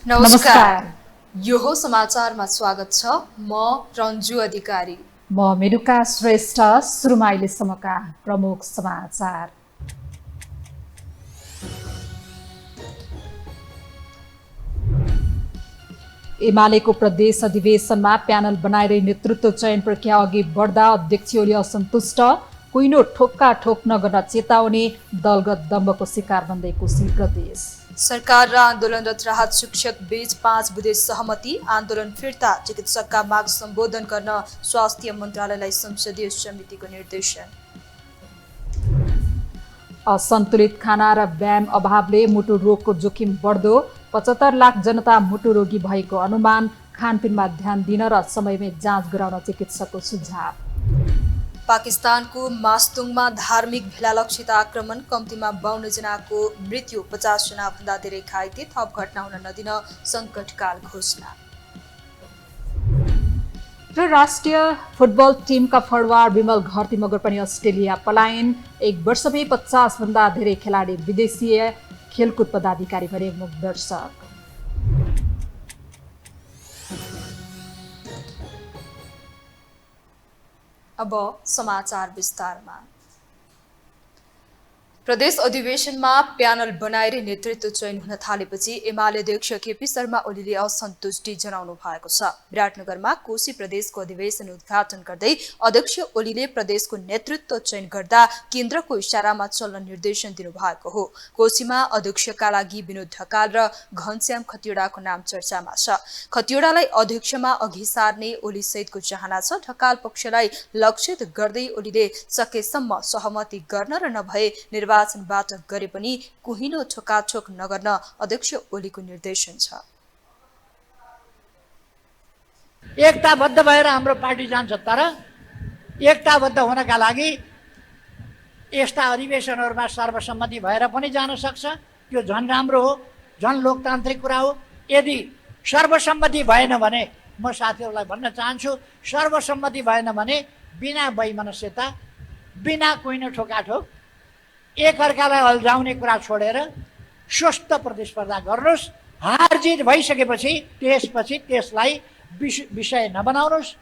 नमस्कार। यो हो समाचारमा स्वागत छ। म रन्जु अधिकारी। म मेनुका श्रेष्ठ। सुरुमा अहिलेसम्मका प्रमुख समाचार। एमालेको प्रदेश अधिवेशनमा प्यानल बनाएर नेतृत्व चयन प्रक्रिया अघि बढ्दा अध्यक्ष ओली असन्तुष्ट। कुइनो ठोक्का ठोक नगर्न चेतावनी। दलगत दम्बको शिकार बन्दै कोशी प्रदेश। सरकार र आन्दोलनरत राहत शिक्षक बीच 5 बुँदे सहमति। आन्दोलन फिर्ता। चिकित्सकका माग सम्बोधन गर्न स्वास्थ्य मन्त्रालयलाई संसदीय समितिको निर्देशन। असन्तुलित खाना र व्यायाम अभावले मुटु रोगको जोखिम बढ्दो। 75 लाख जनता मुटु रोगी भएको अनुमान। खानपिनमा ध्यान दिन र समयमै जाँच गराउन चिकित्सकको सुझाव। पाकिस्तानको मास्तुङमा धार्मिक भेलालक्षित आक्रमण। कम्तीमा 52 जनाको मृत्यु, 50 जनाभन्दा धेरै घाइते। थप घटना हुन नदिन सङ्कटकाल घोषणा। र राष्ट्रिय फुटबल टिमका फरवार्ड विमल घरती मगर पनि अस्ट्रेलिया पलायन। 1 वर्षमै 50 भन्दा धेरै खेलाडी विदेशीय। खेलकुद पदाधिकारी भने मुख दर्शक। अब समाचार विस्तारमा। प्रदेश अधिवेशनमा प्यानल बनाएर नेतृत्व चयन हुन थालेपछि एमाले अध्यक्ष केपी शर्मा ओलीले असन्तुष्टि जनाउनु भएको छ। विराटनगरमा कोशी प्रदेशको अधिवेशन उद्घाटन गर्दै अध्यक्ष ओलीले प्रदेशको नेतृत्व चयन गर्दा केन्द्रको इशारामा चल्न निर्देशन दिनुभएको हो। कोशीमा अध्यक्षका लागि विनोद ढकाल र घनश्याम खतिवड़ाको नाम चर्चामा छ। खतिवड़ालाई अध्यक्षमा अघि सार्ने ओली सहितको चाहना छ। ढकाल पक्षलाई लक्षित गर्दै ओलीले सकेसम्म सहमति गर्न र नभए निर्वाचनबाट गरे पनि कुहिनो ठोकाठोक नगर्न अध्यक्ष ओलीको निर्देशन छ। एकताबद्ध भएर हाम्रो पार्टी जान्छ, तर एकताबद्ध हुनका लागि यस्ता अधिवेशनहरूमा सर्वसम्मति भएर पनि जान सक्छ। त्यो झन् राम्रो हो, झन् लोकतान्त्रिक कुरा हो। यदि सर्वसम्मति भएन भने म साथीहरूलाई भन्न चाहन्छु, सर्वसम्मति भएन भने बिना वैमनस्यता, बिना कुहिनो ठोकाठोक, एकअर्कालाई अल्झाउने कुरा छोडेर स्वस्थ प्रतिस्पर्धा गर्नुहोस्। हार जित भइसकेपछि त्यसपछि त्यसलाई विषय नबनाउनुहोस्,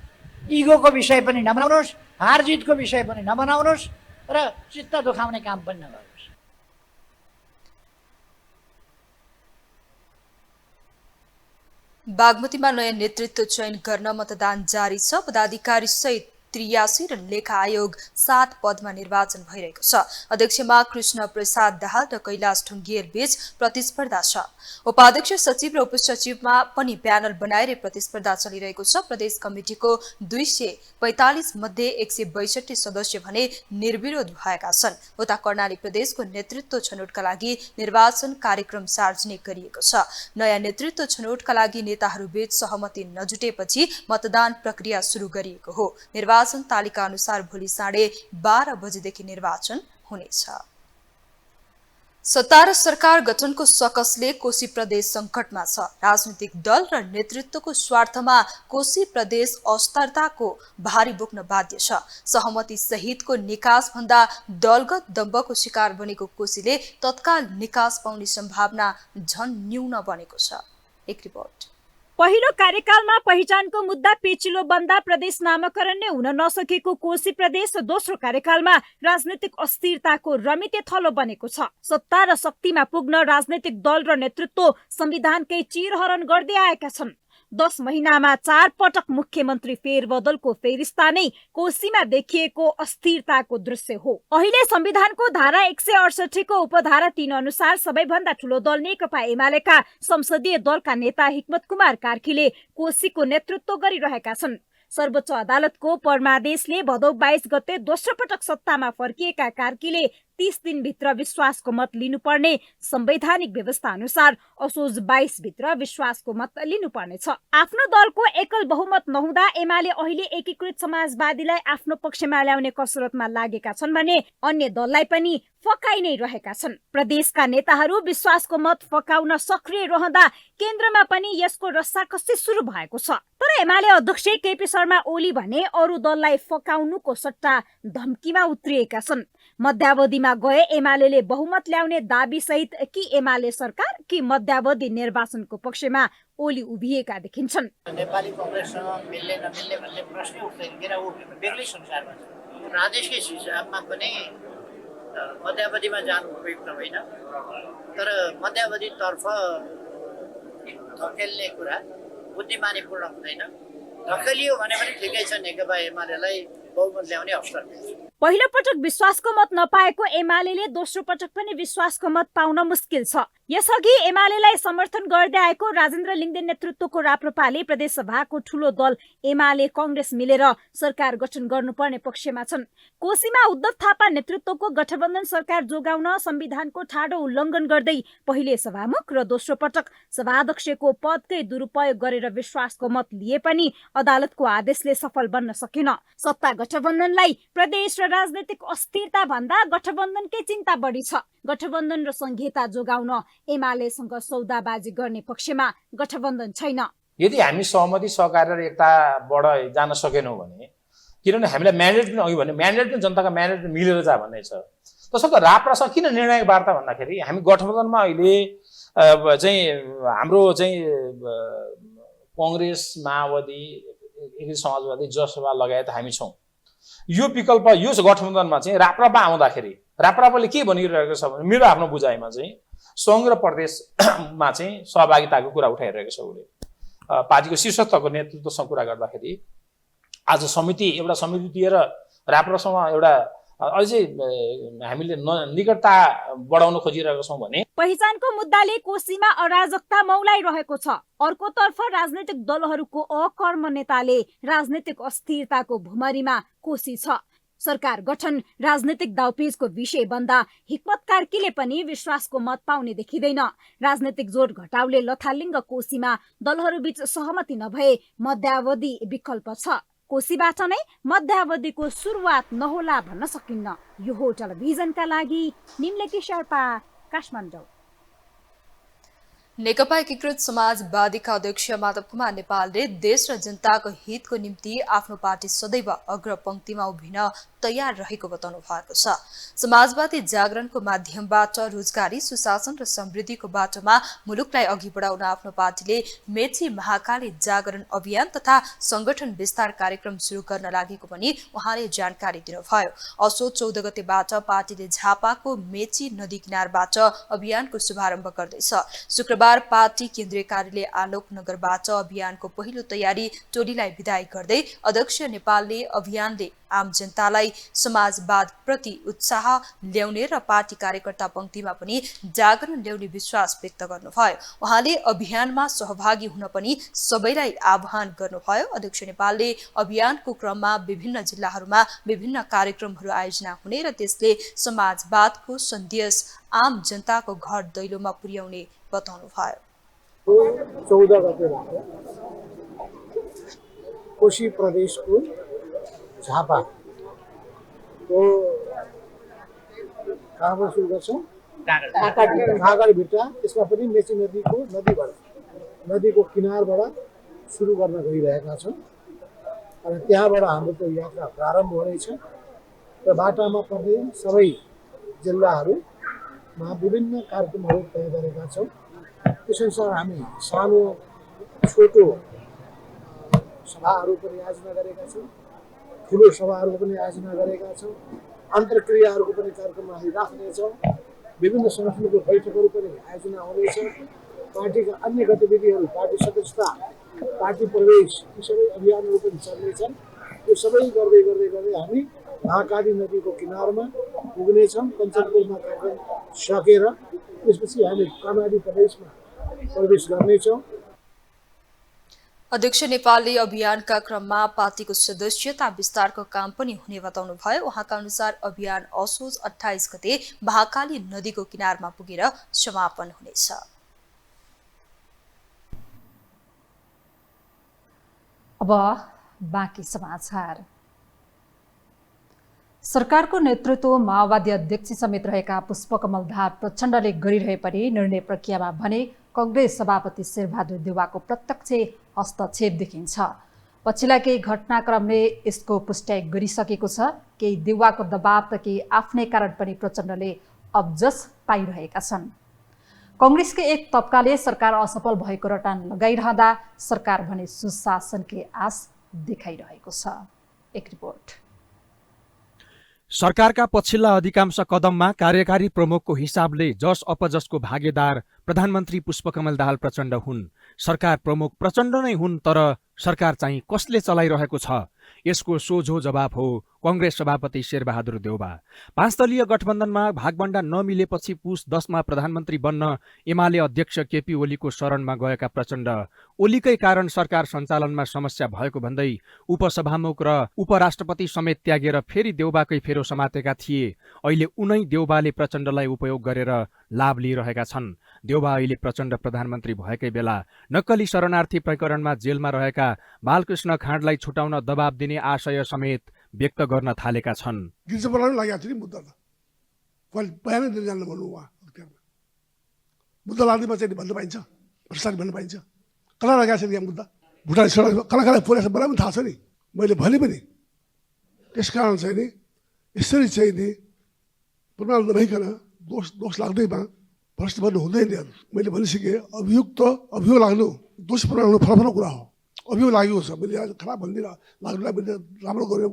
इगोको विषय पनि नबनाउनुहोस्, हार जितको विषय पनि नबनाउनुहोस् र चित्त दुखाउने काम पनि नगर्नुहोस्। बागमतीमा नयाँ नेतृत्व चयन गर्न मतदान जारी छ। पदाधिकारी सहित 83 र लेखा आयोग 7 पदमा निर्वाचन भइरहेको छ। अध्यक्षमा कृष्ण प्रसाद दाहाल र कैलाश ढुङ्गेल बीच प्रतिस्पर्धा छ। उपाध्यक्ष, सचिव र उपसचिवमा पनि प्यानल बनाएर प्रतिस्पर्धा चलिरहेको छ। प्रदेश कमिटिको 245 मध्ये 162 सदस्य भने निर्विरोध भएका छन्। उता कर्णाली प्रदेशको नेतृत्व छनौटका लागि निर्वाचन कार्यक्रम सार्वजनिक गरिएको छ। नयाँ नेतृत्व छनौटका लागि नेताहरूबीच सहमति नजुटेपछि मतदान प्रक्रिया सुरु गरिएको हो। निर्वाचन तालिका अनुसार भोलि 12:30 बजेदेखि निर्वाचन हुनेछ। सत्ता र सरकार गठनको सकसले कोशी प्रदेश संकटमा छ। राजनीतिक दल र नेतृत्वको स्वार्थमा कोशी प्रदेश अस्थिरताको भारी बोक्न बाध्य छ। सहमति सहितको निकास भन्दा दलगत दम्बको शिकार बनेको कोशीले तत्काल निकास पाउने सम्भावना झन न्यून बनेको छ। एक रिपोर्ट। पहिलो कार्यकालमा पहिचानको मुद्दा पेचिलो बन्दा प्रदेश नामकरण नै हुन नसकेको कोशी प्रदेश दोस्रो कार्यकालमा राजनीतिक अस्थिरताको रमिते थलो बनेको छ। सत्ता र शक्तिमा पुग्न राजनीतिक दल र नेतृत्व संविधानकै चिरहरण गर्दै आएका छन्। 10 महिनामा 4 पटक मुख्यमन्त्री फेरबदलको फेरिस्ता नै कोशीमा देखिएको अस्थिरताको दृश्य हो। अहिले संविधानको धारा 168 को उपधारा 3 अनुसार सबैभन्दा ठूलो दल नेकपा एमालेका संसदीय दलका नेता हिक्मत कुमार कार्कीले कोशीको नेतृत्व गरिरहेका छन्। सर्वोच्च अदालतको परमादेशले भदौ 22 गते दोस्रो पटक सत्तामा फर्किएका कार्कीले 30 दिनभित्र विश्वासको मत लिनुपर्ने संवैधानिक व्यवस्था अनुसार असोज 22 भित्र विश्वासको मत लिनुपर्नेछ। आफ्नो दलको एकल बहुमत नहुँदा एमाले अहिले एकीकृत समाजवादीलाई आफ्नो पक्षमा ल्याउने कसरतमा लागेका छन् भने अन्य दललाई पनि फकाइ नै रहेका छन्। प्रदेशका नेताहरू विश्वासको मत फकाउन सक्रिय रहँदा केन्द्रमा पनि यसको रस्साकस्सी सुरु भएको छ। तर एमाले अध्यक्ष केपी शर्मा ओली भने अरू दललाई फकाउनुको सट्टा धम्कीमा उत्रिएका छन्। मध्यावधिमा गए एमाले बहुमत ल्याउने दाबी सहित कि एमाले सरकार कि मध्यावधि निर्वाचनको पक्षमा ओली उभिएका देखिन्छन्। नेपाली कांग्रेससँग मिल्ने नमिल्ने भन्ने प्रश्न उठ्दैन, किन ऊ बेग्लै संसारमा छ। प्रादेशिक हिसाबमा पनि मध्यावधिमा जानु उपयुक्त होइन, तर मध्यावधितर्फ धकेल्ने कुरा बुद्धिमानीपूर्ण हुँदैन। धकेलियो भने पनि ठिकै छ, नेकपा एमालेलाई बहुमत ल्याउने अवसर मिल्छ। पहिलो पटक विश्वासको मत नपाएको एमाले दोस्रो पटक पनि विश्वासको मत पाउन मुस्किल छ। यसअघि एमालेलाई समर्थन गर्दै आएको राजेन्द्र लिङ्गदेन नेतृत्वको राप्रपाले प्रदेशसभाको ठूलो दल एमाले कांग्रेस मिलेर सरकार गठन गर्नुपर्ने पक्षमा छन्। कोशीमा उद्धव थापा नेतृत्वको गठबन्धन सरकार जोगाउन संविधानको ठाडो उल्लङ्घन गर्दै पहिले सभामुख र दोस्रो पटक सभाध्यक्षको पदकै दुरुपयोग गरेर विश्वासको मत लिए पनि अदालतको आदेशले सफल बन्न सकेन। सत्ता गठबन्धनलाई प्रदेश र राजनीतिक अस्थिरता भन्दा गठबन्धनकै चिन्ता बढी छ। गठबन्धन र संहिता जोगाउन एमालेसँग सौदाबाजी गर्ने पक्षमा गठबन्धन छैन। यदि हामी सहमति सहकार्य र एकताबाट जान सकेनौँ भने, किनभने हामीलाई म्यान्डेट पनि अघि भने म्यान्डेट पनि जनताको म्यान्डेट मिलेर जा भन्ने छ। त्यसर्थ राप्रसँग किन निर्णायक वार्ता भन्दाखेरि हामी गठबन्धनमा अहिले चाहिँ हाम्रो चाहिँ कांग्रेस, माओवादी, एकीकृत समाजवादी, जसपा लगायत हामी छौँ। यो विकल्प यो गठबन्धनमा चाहिँ राप्रपा आउँदाखेरि राप्रपाले के भनिरहेको छ भने मेरो आफ्नो बुझाइमा चाहिँ सङ्घ र प्रदेशमा चाहिँ सहभागिताको कुरा उठाइरहेको छ। उसले पार्टीको शीर्ष तहको नेतृत्वसँग कुरा गर्दाखेरि आज एउटा समिति दिएर राप्रसँग एउटा अझै हामीले निकटता बढाउन खोजिरहेका छौँ भने पहिचानको मुद्दाले कोशीमा अराजकता मौलाइरहेको छ। अर्कोतर्फ राजनीतिक दलहरूको अकर्मण्यताले राजनीतिक अस्थिरताको भुमरीमा कोशी छ। सरकार गठन राजनीतिक दाउपेचको विषय बन्दा हिक्मत कार्कीले पनि विश्वासको मत पाउने देखिँदैन। राजनीतिक जोड घटाउले लथालिङ्ग कोशीमा दलहरूबीच सहमति नभए मध्यावधि विकल्प छ। कोशीबाट नै मध्यावधिको सुरुवात नहोला भन्न सकिन्न। यो हो टेलिभिजनका लागि निम्लेकी शेर्पा, काठमाडौँ। नेकपा एकीकृत समाजवादीका अध्यक्ष माधव कुमार नेपालले देश र जनताको हितको निम्ति आफ्नो पार्टी सदैव अग्रपंक्तिमा उभिन तयार रहेको बताउनु भएको छ। समाजवादी जागरणको माध्यमबाट रोजगारी, सुशासन र समृद्धिको बाटोमा मुलुकलाई अघि बढाउन आफ्नो पार्टीले मेची महाकाली जागरण अभियान तथा संगठन विस्तार कार्यक्रम सुरु गर्न लागेको पनि उहाँले जानकारी दिनुभयो। असोज 14 गतेबाट पार्टीले झापाको मेची नदी किनारबाट अभियानको शुभारम्भ गर्दैछ। शुक्रबार पार्टी केन्द्रीय कार्यालय आलोक नगरबाट अभियानको पहिलो तयारी टोलीलाई विदाई गर्दै अध्यक्ष नेपालले अभियानले आम जनतालाई समाजवाद प्रति उत्साह ल्याउने र पार्टी कार्यकर्ता पंक्तिमा पनि जागरण ल्याउने विश्वास व्यक्त गर्नुभयो। उहाँले अभियानमा सहभागी हुन पनि सबैलाई आह्वान गर्नुभयो। अध्यक्ष नेपालले अभियानको क्रममा विभिन्न जिल्लाहरूमा विभिन्न कार्यक्रमहरू आयोजना हुने र त्यसले समाजवादको सन्देश आम जनताको घर दैलोमा पुर्याउने बताउनुभयो। 14 गतेबाट कोशी प्रदेशको झापाको कहाँबाट सुरु गर्छौँ? काँगडभिट्टा। त्यसमा पनि मेची नदीको किनारबाट सुरु गर्न गइरहेका छौँ अनि त्यहाँबाट हाम्रो त्यो यात्रा प्रारम्भ हुनेछ र बाटामा पर्ने सबै जिल्लाहरूमा विभिन्न कार्यक्रमहरू तय गरेका छौँ। त्यसअनुसार हामी सानो छोटो सभाहरू पनि आयोजना गरेका छौँ, ठुलो सभाहरूको पनि आयोजना गरेका छौँ, अन्तर्क्रियाहरूको पनि कार्यक्रम हामी राख्नेछौँ, विभिन्न संगठनको बैठकहरू पनि आयोजना हुनेछ, पार्टीका अन्य गतिविधिहरू, पार्टी सदस्यता, पार्टी प्रवेश, यी सबै अभियानहरू पनि चल्नेछन्। यो सबै गर्दै गर्दै गर्दै हामी महाकाली नदीको किनारमा पुग्नेछौँ। कञ्चनपुरमा कार्यक्रम सकेर त्यसपछि हामी कर्णाली प्रदेशमा प्रवेश गर्नेछौँ। अध्यक्ष नेपालले अभियानका क्रममा पार्टीको सदस्यता विस्तारको काम पनि हुने बताउनुभयो। उहाँका अनुसार अभियान असोज 28 गते महाकाली नदीको किनारमा पुगेर समापन हुनेछ। अब बाँकी समाचार। सरकारको नेतृत्व माओवादी अध्यक्ष समेत रहेका पुष्पकमल दाहाल प्रचण्डले गरिरहे पनि निर्णय प्रक्रियामा भने कङ्ग्रेस सभापति शेरबहादुर देउवाको प्रत्यक्ष हस्तक्षेप देखिन्छ। पछिल्ला केही घटनाक्रमले यसको पुष्टि गरिसकेको छ। केही देउवाको दबाव त केही आफ्नै कारण पनि प्रचण्डले अब्जस पाइरहेका छन्। कङ्ग्रेसकै एक तबकाले सरकार असफल भएको रटान लगाइरहँदा सरकार भने सुशासनकै आश देखाइरहेको छ। एक रिपोर्ट। सरकारका पछिल्ला अधिकांश कदममा कार्यकारी प्रमुखको हिसाबले जस अपजसको भागीदार प्रधानमन्त्री पुष्पकमल दाहाल प्रचण्ड हुन्। सरकार प्रमुख प्रचण्ड नै हुन्, तर सरकार चाहिँ कसले चलाइरहेको छ यसको सोझो जवाब हो कङ्ग्रेस सभापति शेरबहादुर देउवा। 5 दलीय गठबन्धनमा भागबण्डा नमिलेपछि पुस 10 मा प्रधानमन्त्री बन्न एमाले अध्यक्ष केपी ओलीको शरणमा गएका प्रचण्ड ओलीकै कारण सरकार सञ्चालनमा समस्या भएको भन्दै उपसभामुख र उपराष्ट्रपति समेत त्यागेर फेरि देउवाकै फेरो समातेका थिए। अहिले उनै देउवाले प्रचण्डलाई उपयोग गरेर लाभ लिइरहेका छन्। देउवा अहिले प्रचण्ड प्रधानमन्त्री भएकै बेला नक्कली शरणार्थी प्रकरणमा जेलमा रहेका बालकृष्ण खाँडलाई छुटाउन दबाब दिने आशय समेत व्यक्त गर्न थालेका छन्। गिर्जा बनाउन लागेको थियो नि मुद्दा त बयानै दिन जान्न भन्नु उहाँ अख्तियारमा मुद्दा लाग्दैमा चाहिँ भन्न पाइन्छ, भ्रष्टाचार भन्न पाइन्छ। कला लगाएको छ यहाँ मुद्दा भुटान सडक कला कला पुरेछ मलाई पनि थाहा छ नि, मैले भने पनि। त्यस कारण चाहिँ नि यसरी चाहिँ नि प्रमाण नभइकन दोष लाग्दैमा भ्रष्ट भन्नु हुँदैन। मैले भनिसकेँ अभियोग लाग्नु दोष प्रमाण हुनु फरक कुरा हो। अभियोग लागेको छ, मैले खराब भन्दिनँ, लाग्नुलाई मैले राम्रो गरेँ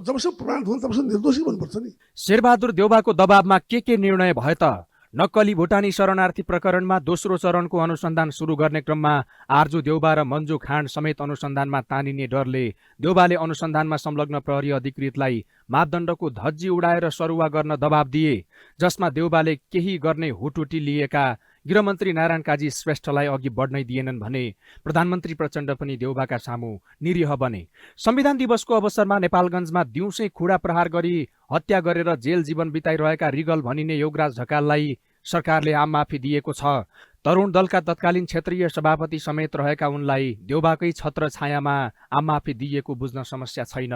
जबसम्म प्रमाण हुँदैन तबसम्म निर्दोषी भन्नुपर्छ नि। शेरबहादुर देउवाको दबावमा के निर्णय भयो त? नक्कली भुटानी शरणार्थी प्रकरणमा दोस्रो चरणको अनुसन्धान सुरु गर्ने क्रममा आर्जु देउवा र मन्जु खाँड समेत अनुसन्धानमा तानिने डरले देउवाले अनुसन्धानमा संलग्न प्रहरी अधिकृतलाई मापदण्डको धज्जी उडाएर सरुवा गर्न दबाब दिए, जसमा देउवाले केही गर्ने हुटुटी लिएका गृहमन्त्री नारायण काजी श्रेष्ठलाई अघि बढ्नै दिएनन् भने प्रधानमन्त्री प्रचण्ड पनि देउवाका सामु निरीह बने। संविधान दिवसको अवसरमा नेपालगञ्जमा दिउँसै खुडा प्रहार गरी हत्या गरेर जेल जीवन बिताइरहेका रिगल भनिने योगराज ढकाललाई सरकारले आम माफी दिएको छ। तरुण दलका तत्कालीन क्षेत्रीय सभापति समेत रहेका उनलाई देउवाकै छत्र छायामा आम माफी दिएको बुझ्न समस्या छैन।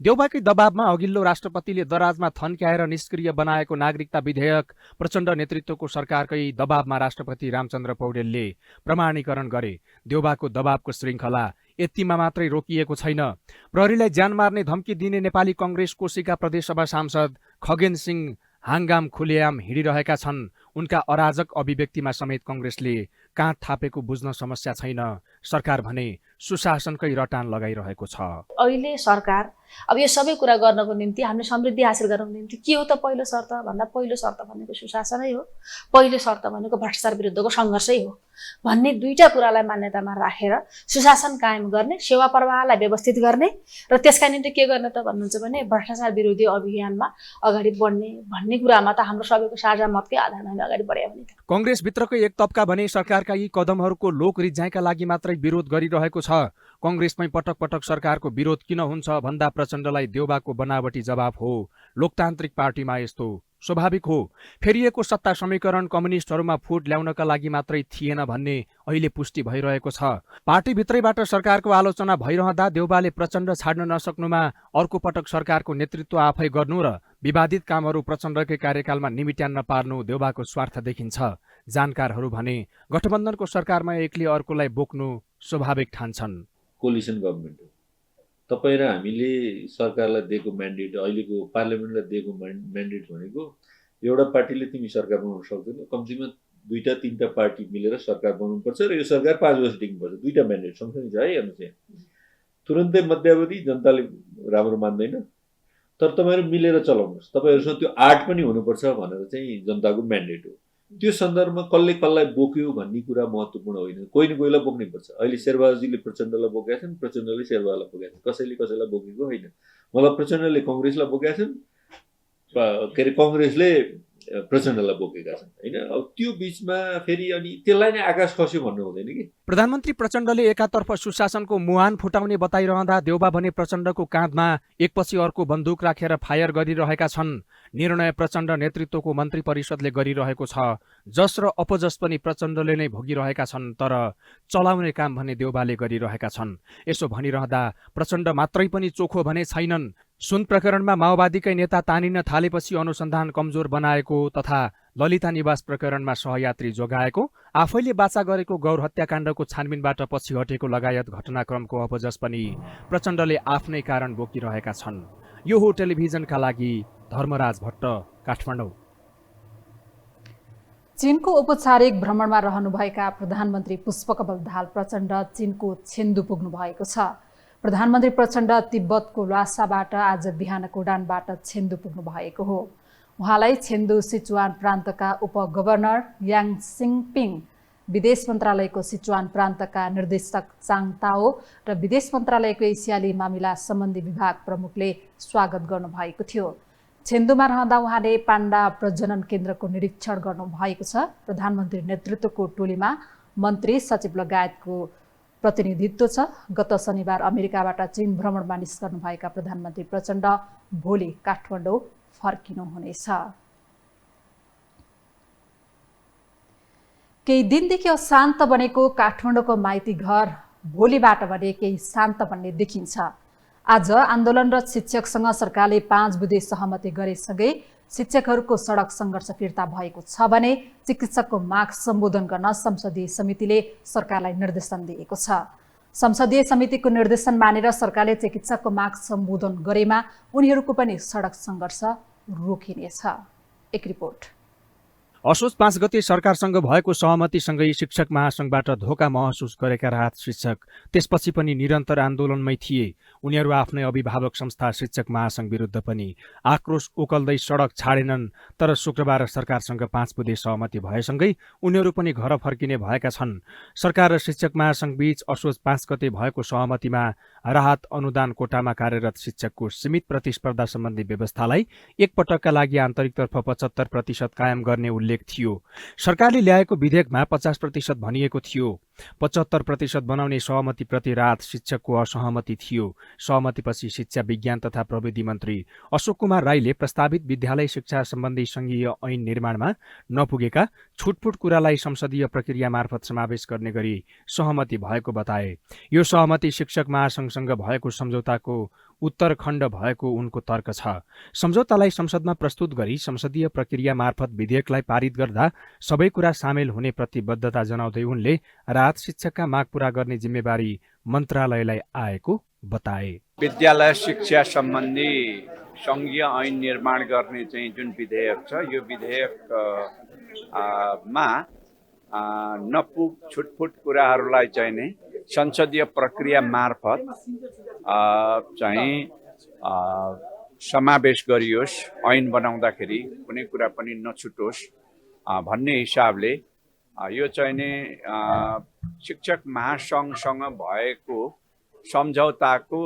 देउवाकै दबावमा अघिल्लो राष्ट्रपतिले दराजमा थन्क्याएर निष्क्रिय बनाएको नागरिकता विधेयक प्रचण्ड नेतृत्वको सरकारकै दबावमा राष्ट्रपति रामचन्द्र पौडेलले प्रमाणीकरण गरे। देउवाको दबावको श्रृङ्खला यतिमा मात्रै रोकिएको छैन। प्रहरीलाई ज्यान मार्ने धम्की दिने नेपाली कङ्ग्रेस कोशीका प्रदेशसभा सांसद खगेन सिंह हाङगाम खुलेआम हिँडिरहेका छन्। उनका अराजक अभिव्यक्तिमा समेत कङ्ग्रेसले काँध थापेको बुझ्न समस्या छैन। सरकार भने सुशासनकै रटान लगाइरहेको छ। अहिले सरकार अब यो सबै कुरा गर्नको निम्ति हामीले समृद्धि हासिल गर्नको निम्ति के हो त पहिलो शर्त भन्दा पहिलो शर्त भनेको सुशासनै हो, पहिलो शर्त भनेको भ्रष्टाचार विरुद्धको सङ्घर्षै हो भन्ने दुईटा कुरालाई मान्यतामा राखेर सुशासन कायम गर्ने, सेवा प्रवाहलाई व्यवस्थित गर्ने र त्यसका निम्ति के गर्ने त भन्नुहुन्छ भने भ्रष्टाचार विरोधी अभियानमा अगाडि बढ्ने भन्ने कुरामा त हाम्रो सबैको साझा मतकै आधारमा हामी अगाडि बढ्यौँ भने। कङ्ग्रेसभित्रकै एक तबका भने सरकारका यी कदमहरूको लोक रिझाइका लागि मात्रै विरोध गरिरहेको छ। कङ्ग्रेसमै पटक पटक सरकारको विरोध किन हुन्छ भन्दा प्रचण्डलाई देउवाको बनावटी जवाब हो। लोकतान्त्रिक पार्टीमा यस्तो स्वाभाविक हो। फेरिएको सत्ता समीकरण कम्युनिस्टहरूमा फुट ल्याउनका लागि मात्रै थिएन भन्ने अहिले पुष्टि भइरहेको छ। पार्टीभित्रैबाट सरकारको आलोचना भइरहँदा देउवाले प्रचण्ड छाड्न नसक्नुमा अर्को पटक सरकारको नेतृत्व आफै गर्नु र विवादित कामहरू प्रचण्डकै कार्यकालमा निमिट्यान्न पार्नु देउवाको स्वार्थ देखिन्छ। जानकारहरू भने गठबन्धनको सरकारमा एकले अर्कोलाई बोक्नु स्वाभाविक ठान्छन्। कोलिसन गभर्मेन्ट हो, तपाईँ र हामीले सरकारलाई दिएको म्यान्डेट, अहिलेको पार्लियामेन्टलाई दिएको म्यान्डेट भनेको एउटा पार्टीले तिमी सरकार बनाउन सक्दैन, कम्तीमा 2-3टा पार्टी मिलेर सरकार बनाउनुपर्छ र यो सरकार 5 वर्ष टिक्नुपर्छ। 2टा म्यान्डेट सँगसँगै छ है। हेर्नुहोस् यहाँ तुरन्तै मध्यावधि जनताले राम्रो मान्दैन, तर तपाईँहरू मिलेर चलाउनुहोस्, तपाईँहरूसँग त्यो आर्ट पनि हुनुपर्छ भनेर चाहिँ जनताको म्यान्डेट हो। त्यो सन्दर्भमा कसलाई बोक्यो भन्ने कुरा महत्त्वपूर्ण होइन, कोही न कोहीलाई बोक्नै पर्छ। अहिले शेरबहादुरजीले प्रचण्डलाई बोकेका छन्, प्रचण्डले शेरबहादुरलाई बोकेका छन्, कसैले कसैलाई बोकेको होइन। मतलब प्रचण्डले कङ्ग्रेसलाई बोकेका छन्, के अरे कङ्ग्रेसले प्रचण्डलाई बोकेका छन् होइन। अब त्यो बिचमा फेरि अनि त्यसलाई नै आकाश खस्यो भन्नु हुँदैन कि। प्रधानमन्त्री प्रचण्डले एकातर्फ सुशासनको मुहान फुटाउने बताइरहँदा देउवा भने प्रचण्डको काँधमा एकपछि अर्को बन्दुक राखेर फायर गरिरहेका छन्। निर्णय प्रचण्ड नेतृत्वको मन्त्री परिषदले गरिरहेको छ, जस र अपजस पनि प्रचण्डले नै भोगिरहेका छन्, तर चलाउने काम भने देउवाले गरिरहेका छन्। यसो भनिरहँदा प्रचण्ड मात्रै पनि चोखो भने छैनन्। सुन प्रकरणमा माओवादीकै नेता तानिन थालेपछि अनुसन्धान कमजोर बनाएको तथा ललिता निवास प्रकरणमा सहयात्री जोगाएको, आफैले वाचा गरेको गौर हत्याकाण्डको छानबिनबाट पछि हटेको लगायत घटनाक्रमको अपजस पनि प्रचण्डले आफ्नै कारण बोकिरहेका छन्। यो हो टेलिभिजनका लागि धर्मराज भट्ट, काठमाडौँ। चीनको औपचारिक भ्रमणमा रहनुभएका प्रधानमन्त्री पुष्पकमल दाहाल प्रचण्ड चीनको छेन्दु पुग्नु भएको छ। प्रधानमन्त्री प्रचण्ड तिब्बतको ल्हासाबाट आज बिहानको उडानबाट छेन्दु पुग्नु भएको हो। उहाँलाई छेन्दु सिचुवान प्रान्तका उपगभर्नर याङ सिङपिङ, विदेश मन्त्रालयको सिचुवान प्रान्तका निर्देशक चाङ ताओ र विदेश मन्त्रालयको एसियाली मामिला सम्बन्धी विभाग प्रमुखले स्वागत गर्नुभएको थियो। छेन्दुमा रहँदा उहाँले पाण्डा प्रजनन केन्द्रको निरीक्षण गर्नुभएको छ। प्रधानमन्त्री नेतृत्वको टोलीमा मन्त्री सचिव लगायतको प्रतिनिधित्व छ। गत शनिबार अमेरिकाबाट चीन भ्रमणमा निस्कनुभएका प्रधानमन्त्री प्रचण्ड भोलि काठमाडौँ फर्किनुहुनेछ। केही दिनदेखि अशान्त बनेको काठमाडौँको माइती घर भोलिबाट भने केही शान्त बन्ने देखिन्छ। आज आन्दोलनरत शिक्षकसँग सरकारले 5 बुँदे सहमति गरेसँगै शिक्षकहरूको सडक सङ्घर्ष फिर्ता भएको छ भने चिकित्सकको माग सम्बोधन गर्न संसदीय समितिले सरकारलाई निर्देशन दिएको छ। संसदीय समितिको निर्देशन मानेर सरकारले चिकित्सकको माग सम्बोधन गरेमा उनीहरूको पनि सडक सङ्घर्ष रोकिनेछ। एक रिपोर्ट। असोज 5 गते सरकारसँग भएको सहमतिसँगै शिक्षक महासंघबाट धोका महसुस गरेका राहत शिक्षक त्यसपछि पनि निरन्तर आन्दोलनमै थिए। उनीहरू आफ्नै अभिभावक संस्था शिक्षक महासंघ विरुद्ध पनि आक्रोश ओकल्दै सडक छाडेनन्। तर शुक्रबार सरकारसँग 5 बुँदे सहमति भएसँगै उनीहरू पनि घर फर्किने भएका छन्। सरकार र शिक्षक महासंघ बीच असोज 5 गते भएको सहमतिमा राहत अनुदान कोटामा कार्यरत शिक्षकको सीमित प्रतिस्पर्धा सम्बन्धी व्यवस्थालाई एकपटकका लागि आन्तरिकतर्फ 75% कायम गर्ने उल्लेख थियो। सरकारले ल्याएको विधेयकमा 50% भनिएको थियो। 75% बनाउने सहमतिप्रति राहत शिक्षकको असहमति थियो। सहमतिपछि शिक्षा विज्ञान तथा प्रविधि मन्त्री अशोक कुमार राईले प्रस्तावित विद्यालय शिक्षा सम्बन्धी संघीय ऐन निर्माणमा नपुगेका छुटपुट कुरालाई संसदीय प्रक्रिया मार्फत समावेश गर्ने गरी सहमति भएको बताए। यो सहमति शिक्षक महासंघसँग भएको सम्झौताको उत्तरखण्ड भएको उनको तर्क छ। सम्झौतालाई संसदमा प्रस्तुत गरी संसदीय प्रक्रिया मार्फत विधेयकलाई पारित गर्दा सबै कुरा सामेल हुने प्रतिबद्धता जनाउँदै उनले राहत शिक्षकका माग पूरा गर्ने जिम्मेवारी मन्त्रालयलाई आएको बताए। विद्यालय शिक्षा सम्बन्धी संघीय ऐन निर्माण गर्ने चाहिँ जुन विधेयक छ, यो विधेयक मा नपुग छुटपुट कुराहरूलाई चाहिँ नै संसदीय प्रक्रिया मार्फत चाहिँ समावेश गरियोस्, ऐन बनाउँदाखेरि कुनै कुरा पनि नछुटोस् भन्ने हिसाबले यो चाहिँ नै शिक्षक महासंघसँग भएको सम्झौताको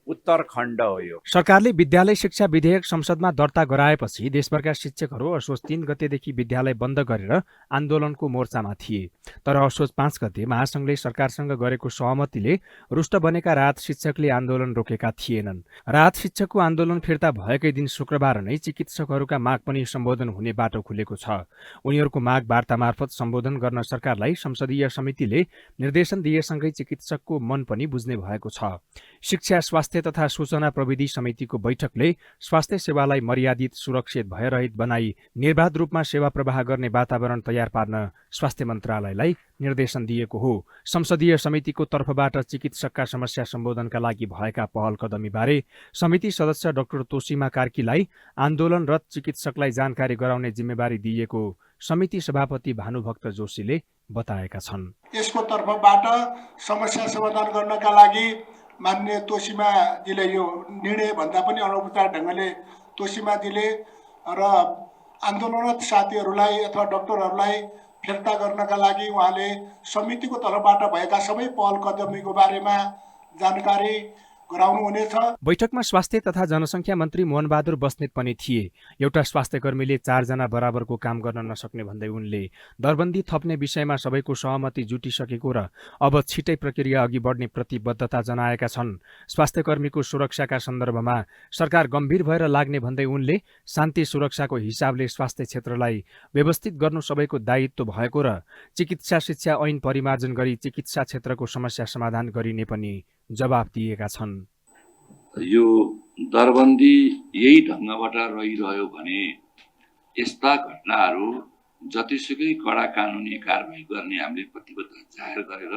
उत्तरखण्ड हो। यो सरकारले विद्यालय शिक्षा विधेयक संसदमा दर्ता गराएपछि देशभरका शिक्षकहरू असोज 3 गतेदेखि विद्यालय बन्द गरेर आन्दोलनको मोर्चामा थिए। तर असोज 5 गते महासंघले सरकारसँग गरेको सहमतिले रुष्ट बनेका राहत शिक्षकले आन्दोलन रोकेका थिएनन्। राहत शिक्षकको आन्दोलन फिर्ता भएकै दिन शुक्रबार नै चिकित्सकहरूका माग पनि सम्बोधन हुने बाटो खुलेको छ। उनीहरूको माग वार्ता मार्फत सम्बोधन गर्न सरकारलाई संसदीय समितिले निर्देशन दिएसँगै चिकित्सकको मन पनि बुझ्ने भएको छ। शिक्षा स्वास्थ्य तथा सूचना प्रविधि समितिको बैठकले स्वास्थ्य सेवालाई मर्यादित, सुरक्षित, भयरहित बनाई निर्बाध रूपमा सेवा प्रवाह गर्ने वातावरण तयार पार्न स्वास्थ्य मन्त्रालयलाई निर्देशन दिएको हो। संसदीय समितिको तर्फबाट चिकित्सकका समस्या सम्बोधनका लागि भएका पहल कदमीबारे समिति सदस्य डाक्टर तोसीमा कार्कीलाई आन्दोलनरत चिकित्सकलाई जानकारी गराउने जिम्मेवारी दिएको समिति सभापति भानुभक्त जोशीले बताएका छन्। यसको तर्फबाट समस्या समाधान गर्नका लागि माननीय तोसीमाजीले यो निर्णय भन्दा पनि अनौपचारिक ढङ्गले तोसीमाजीले र आन्दोलनरत साथीहरूलाई अथवा डाक्टरहरूलाई फिर्ता गर्नका लागि उहाँले समितिको तर्फबाट भएका सबै पहल कदमीको बारेमा जानकारी गराउनुहुनेछ। बैठकमा स्वास्थ्य तथा जनसङ्ख्या मन्त्री मोहनबहादुर बस्नेत पनि थिए। एउटा स्वास्थ्य कर्मीले 4 जना बराबरको काम गर्न नसक्ने भन्दै उनले दरबन्दी थप्ने विषयमा सबैको सहमति जुटिसकेको र अब छिटै प्रक्रिया अघि बढ्ने प्रतिबद्धता जनाएका छन्। स्वास्थ्य कर्मीको सुरक्षाका सन्दर्भमा सरकार गम्भीर भएर लाग्ने भन्दै उनले शान्ति सुरक्षाको हिसाबले स्वास्थ्य क्षेत्रलाई व्यवस्थित गर्नु सबैको दायित्व भएको र चिकित्सा शिक्षा ऐन परिमार्जन गरी चिकित्सा क्षेत्रको समस्या समाधान गरिने पनि जवाफ दिएका छन्। यो दरबन्दी यही ढङ्गबाट रहिरह्यो भने यस्ता घटनाहरू जतिसुकै कडा कानुनी कारबाही गर्ने हामीले प्रतिबद्धता जाहेर गरेर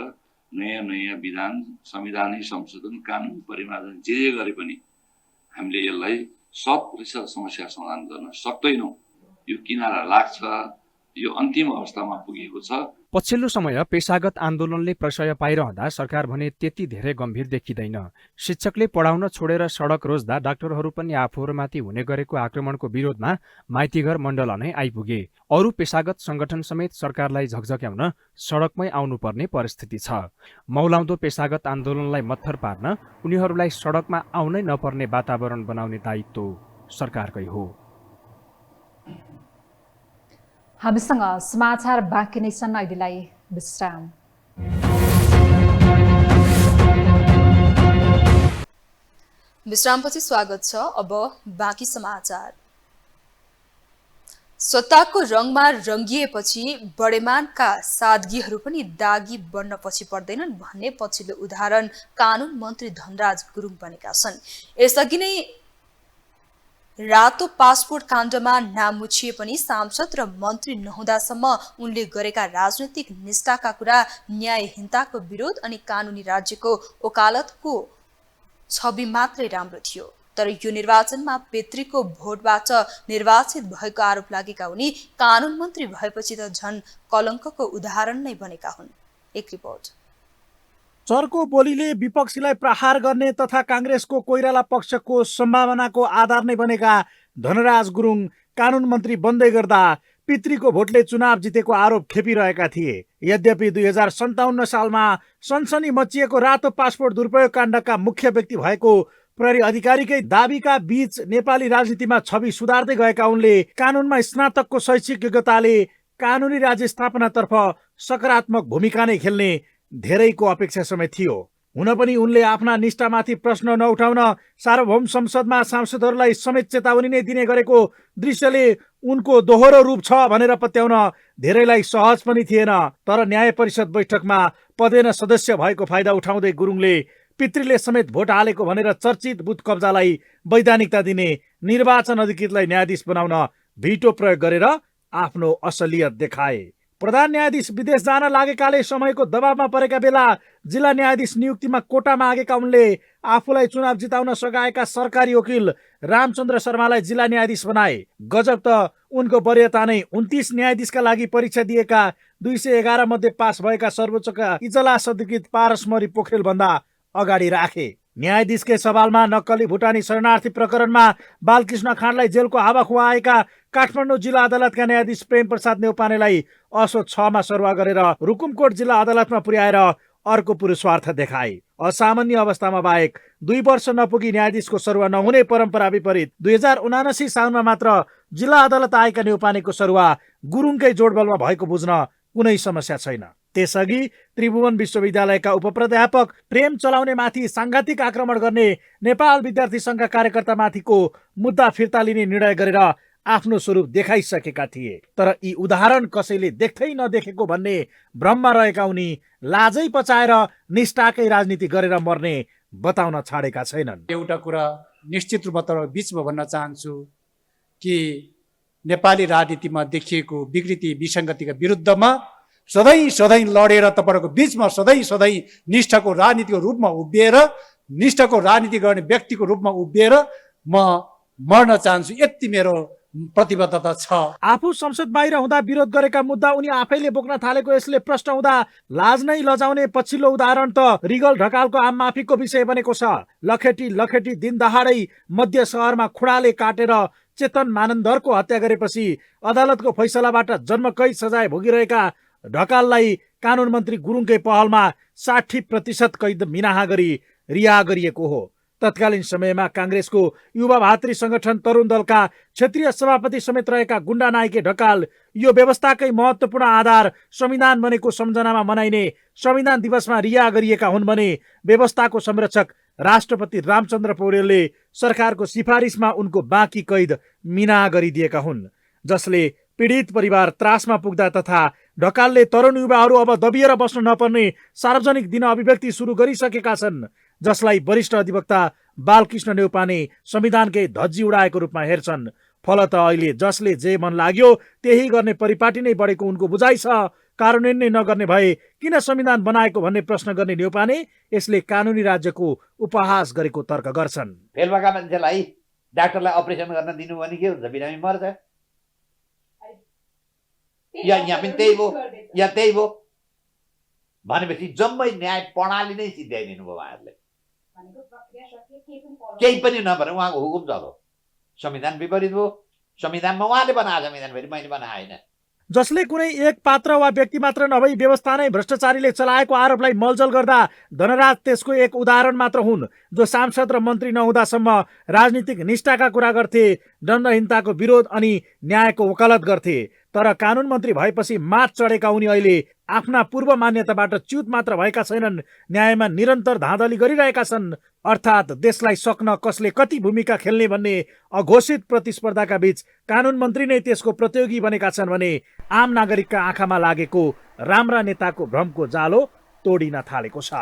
नयाँ नयाँ विधान संविधानै संशोधन कानुन परिमार्जन जे गरे पनि हामीले यसलाई 100% समस्या समाधान गर्न सक्दैनौँ। यो किनारा लाग्छ, यो अन्तिम अवस्थामा पुगेको छ। पछिल्लो समय पेशागत आन्दोलनले प्रशय पाइरहँदा सरकार भने त्यति धेरै गम्भीर देखिँदैन। शिक्षकले पढाउन छोडेर सडक रोज्दा डाक्टरहरू पनि आफूहरूमाथि हुने गरेको आक्रमणको विरोधमा माइतीघर मण्डल नै आइपुगे। अरू पेशागत संगठन समेत सरकारलाई झकझक्याउन सडकमै आउनुपर्ने परिस्थिति छ। मौलाउँदो पेशागत आन्दोलनलाई मत्थर पार्न उनीहरूलाई सडकमा आउनै नपर्ने वातावरण बनाउने दायित्व सरकारकै हो। हामीसँग समाचार बाँकी नै छन्, अहिलेलाई विश्राम। विश्रामपछि स्वागत छ। अब बाँकी समाचार। सत्ताको रङमा रङ्गिएपछि बडेमानका सादगीहरू पनि दागी बन्न पछि पर्दैनन् भन्ने पछिल्लो उदाहरण कानुन मन्त्री धनराज गुरुङ बनेका छन्। यसअघि नै रातो पासपोर्ट काण्डमा नाम मुछिए पनि सांसद र मन्त्री नहुँदासम्म उनले गरेका राजनैतिक निष्ठाका कुरा न्यायहीनताको विरोध अनि कानुनी राज्यको वकालतको छवि मात्रै राम्रो थियो। तर यो निर्वाचनमा पितृको भोटबाट निर्वाचित भएको आरोप लागेका उनी कानुन मन्त्री भएपछि त झन् कलङ्कको उदाहरण नै बनेका हुन्। एक रिपोर्ट। चर्को बोलीले विपक्षीलाई प्रहार गर्ने तथा काङ्ग्रेसको कोइराला पक्षको सम्भावनाको आधार नै बनेका धनराज गुरुङ कानुन मन्त्री बन्दै गर्दा पितृको भोटले चुनाव जितेको आरोप खेपिरहेका थिए। यद्यपि 2057 सालमा सनसनी मचिएको रातो पासपोर्ट दुरुपयोग काण्डका मुख्य व्यक्ति भएको प्रहरी अधिकारीकै दाबीका बीच नेपाली राजनीतिमा छवि सुधार्दै गएका उनले कानुनमा स्नातकको शैक्षिक योग्यताले कानुनी राज्य स्थापनातर्फ सकारात्मक भूमिका नै खेल्ने धेरैको अपेक्षा समेत थियो। हुन पनि उनले आफ्ना निष्ठामाथि प्रश्न नउठाउन सार्वभौम संसदमा सांसदहरूलाई समेत चेतावनी नै दिने गरेको दृश्यले उनको दोहोरो रूप छ भनेर पत्याउन धेरैलाई सहज पनि थिएन। तर न्याय परिषद बैठकमा पदेन सदस्य भएको फाइदा उठाउँदै गुरुङले पितृले समेत भोट हालेको भनेर चर्चित बुथ कब्जालाई वैधानिकता दिने निर्वाचन अधिकृतलाई न्यायाधीश बनाउन भिटो प्रयोग गरेर आफ्नो असलियत देखाए। प्रधान न्यायाधीश विदेश जान लागेकाले समयको दबावमा परेका बेला जिल्ला न्यायाधीश नियुक्तिमा कोटा मागेका उनले आफूलाई चुनाव जिताउन सघाएका सरकारी वकिल रामचन्द्र शर्मालाई जिल्ला न्यायाधीश बनाए। गजब त उनको वरीयता नै 29 न्यायाधीशका लागि परीक्षा दिएका 211 मध्ये पास भएका सर्वोच्चका इजलास अधिकृत पारसमणि पोखरेल भन्दा अगाडि राखे। न्यायाधीशकै सवालमा नक्कली भुटानी शरणार्थी प्रकरणमा बालकृष्ण खाँडलाई जेलको हावा खुवाएका काठमाडौँ जिल्ला अदालतका न्यायाधीश प्रेम प्रसाद नेउपानेलाई असोज 6 मा सरुवा गरेर रुकुमकोट जिल्ला अदालतमा पुर्याएर अर्को पुरुषार्थ देखाए। असामान्य अवस्थामा बाहेक 2 वर्ष नपुगी न्यायाधीशको सरुवा नहुने परम्परा विपरीत 2079 साउनमा मात्र जिल्ला अदालत आएका नेउपानेको सरुवा गुरुङकै जोडबलमा भएको बुझ्न कुनै समस्या छैन। त्यसअघि त्रिभुवन विश्वविद्यालयका उपप्राध्यापक प्रेम चलाउने माथि सांघातिक आक्रमण गर्ने नेपाल विद्यार्थी संघका कार्यकर्तामाथिको मुद्दा फिर्ता लिने निर्णय गरेर आफ्नो स्वरूप देखाइसकेका थिए। तर यी उदाहरण कसैले देख्दै नदेखेको भन्ने भ्रममा रहेका उनी लाजै पचाएर निष्ठाकै राजनीति गरेर मर्ने बताउन छाडेका छैनन्। एउटा कुरा निश्चित रूपमा तर बीचमा भन्न चाहन्छु कि नेपाली राजनीतिमा देखिएको विकृति विसङ्गतिका विरुद्धमा सधैँ लडेर तपाईँहरूको बीचमा सधैँ निष्ठाको राजनीतिको रूपमा उभिएर निष्ठाको राजनीति गर्ने व्यक्तिको रूपमा उभिएर म मर्न चाहन्छु। यति मेरो प्रतिबद्धता छ। आफू संसद बाहिर हुँदा विरोध गरेका मुद्दा उनी आफैले बोक्न थालेको यसले प्रश्न हुँदा लाज नै लजाउने पछिल्लो उदाहरण त रिगल ढकालको आम माफीको विषय बनेको छ। लखेटी दिन दहाडै मध्य शहरमा खुडाले काटेर चेतन मानन्दरको हत्या गरेपछि अदालतको फैसलाबाट जन्मकैद सजाय भोगिरहेका ढकाललाई कानुन मन्त्री गुरुङकै पहलमा 60% कैद मिनाहा गरी रिहा गरिएको हो। तत्कालीन समयमा काङ्ग्रेसको युवा भातृ संगठन तरुण दलका क्षेत्रीय सभापति समेत रहेका गुण्डा नायके ढकाल यो व्यवस्थाकै महत्त्वपूर्ण आधार संविधान बनेको सम्झनामा मनाइने संविधान दिवसमा रिहा गरिएका हुन् भने व्यवस्थाको संरक्षक राष्ट्रपति रामचन्द्र पौडेलले सरकारको सिफारिसमा उनको बाँकी कैद मिनाहा गरिदिएका हुन्, जसले पीडित परिवार त्रासमा पुग्दा तथा ढकालले तरुण युवाहरू अब दबिएर बस्न नपर्ने सार्वजनिक दिन अभिव्यक्ति सुरु गरिसकेका छन्, जसलाई वरिष्ठ अधिवक्ता बालकृष्ण नेउपाने संविधानकै धज्जी उडाएको रूपमा हेर्छन्। फलत अहिले जसले जे मन लाग्यो त्यही गर्ने परिपाटी नै बढेको उनको बुझाइ छ। कार्यान्वयन नै नगर्ने भए किन संविधान बनाएको भन्ने प्रश्न गर्ने नेउपाने यसले कानुनी राज्यको उपहास गरेको तर्क गर्छन्। फेल भएका मान्छेलाई डाक्टरलाई अपरेसन गर्न दिनु भने के हुन्छ? बिरामी मर्छ। यहाँ पनि त्यही भयो, यहाँ त्यही भयो भनेपछि जम्मै न्याय प्रणाली नै सिद्ध्याइदिनु भयो उहाँहरूले। केही पनि नभएर उहाँको हुकुम चल्यो, संविधान विपरीत भयो। संविधानमा उहाँले बनाएको संविधान फेरि मैले बनाएको होइन। जसले कुनै एक पात्र वा व्यक्ति मात्र नभई व्यवस्था नै भ्रष्टाचारीले चलाएको आरोपलाई मलजल गर्दा धनराज त्यसको एक उदाहरण मात्र हुन्, जो सांसद र मन्त्री नहुँदासम्म राजनीतिक निष्ठाका कुरा गर्थे, दण्डहीनताको विरोध अनि न्यायको वकालत गर्थे। तर कानुन मन्त्री भएपछि माथ चढेका उनी अहिले आफ्ना पूर्व मान्यताबाट च्युत मात्र भएका छैनन्, न्यायमा निरन्तर धाँधली गरिरहेका छन्। अर्थात् देशलाई सक्न कसले कति भूमिका खेल्ने भन्ने अघोषित प्रतिस्पर्धाका बीच कानुन मन्त्री नै त्यसको प्रतियोगी बनेका छन् भने आम नागरिकका आँखामा लागेको राम्रा नेताको भ्रमको जालो तोडिन थालेको छ।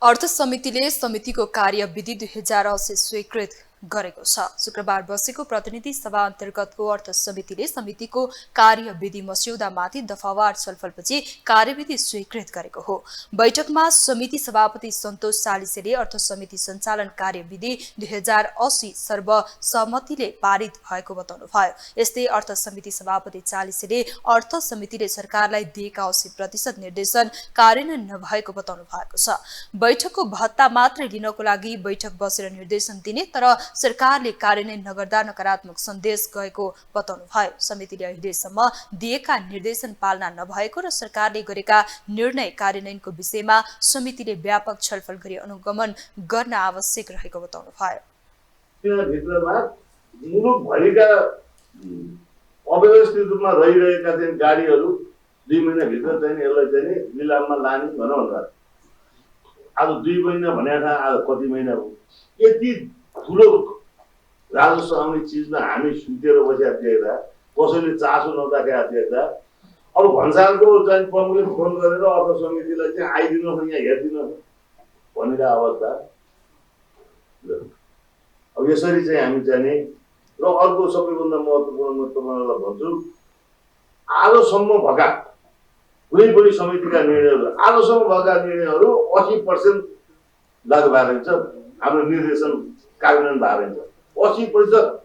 अर्थ समितिले समितिको कार्यविधि 2080 स्वीकृत गरेको छ। शुक्रबार बसेको प्रतिनिधि सभा अन्तर्गतको अर्थ समितिले समितिको कार्यविधि मस्यौदामाथि दफावार छलफलपछि कार्यविधि स्वीकृत गरेको हो। बैठकमा समिति सभापति सन्तोष सालिसेले अर्थ समिति सञ्चालन कार्यविधि 2080 सर्वसम्मतिले पारित भएको बताउनुभयो। यस्तै अर्थ समिति सभापति चालिसेले अर्थ समितिले सरकारलाई दिएका 80% निर्देशन कार्यान्वयन नभएको बताउनु भएको छ। बैठकको भत्ता मात्रै लिनको लागि बैठक बसेर निर्देशन दिने तर सरकारले कार्यान्वयन नगर्दा नकारात्मक सन्देश गएको बताउनुभयो। समितिले अहिलेसम्म दिएका निर्देशन पालना नभएको र सरकारले गरेका निर्णय कार्यान्वयनको विषयमा समितिले व्यापक छलफल गरी अनुगमन गर्न आवश्यक रहेको बताउनुभयो। भित्रमा मुलुकभरिका अव्यवस्थित रूपमा रहिरहेका चाहिँ गाडीहरू 2 महिनाभित्र चाहिँ यसलाई चाहिँ निलाममा लाने भनौँ न। आज 2 महिना भने आज कति महिना हो? यति ठुलो राजस्व आउने चिजमा हामी सुतेर बसेका देख्दा, कसैले चासो नराखेका देख्दा, अब भन्सारको चाहिँ प्रमुखले फोन गरेर अर्थ समितिलाई चाहिँ आइदिनुहोस्, यहाँ हेरिदिनुहोस् भनेर अवस्था। अब यसरी चाहिँ हामी जाने र अर्को सबैभन्दा महत्त्वपूर्ण म तपाईँलाई भन्छु, आजसम्म भएका कुनै पनि समितिका निर्णयहरू आजसम्म भएका निर्णयहरू 80% लागू भएको छ। हाम्रो निर्देशन कार्यान्वयन भएको छ 80%।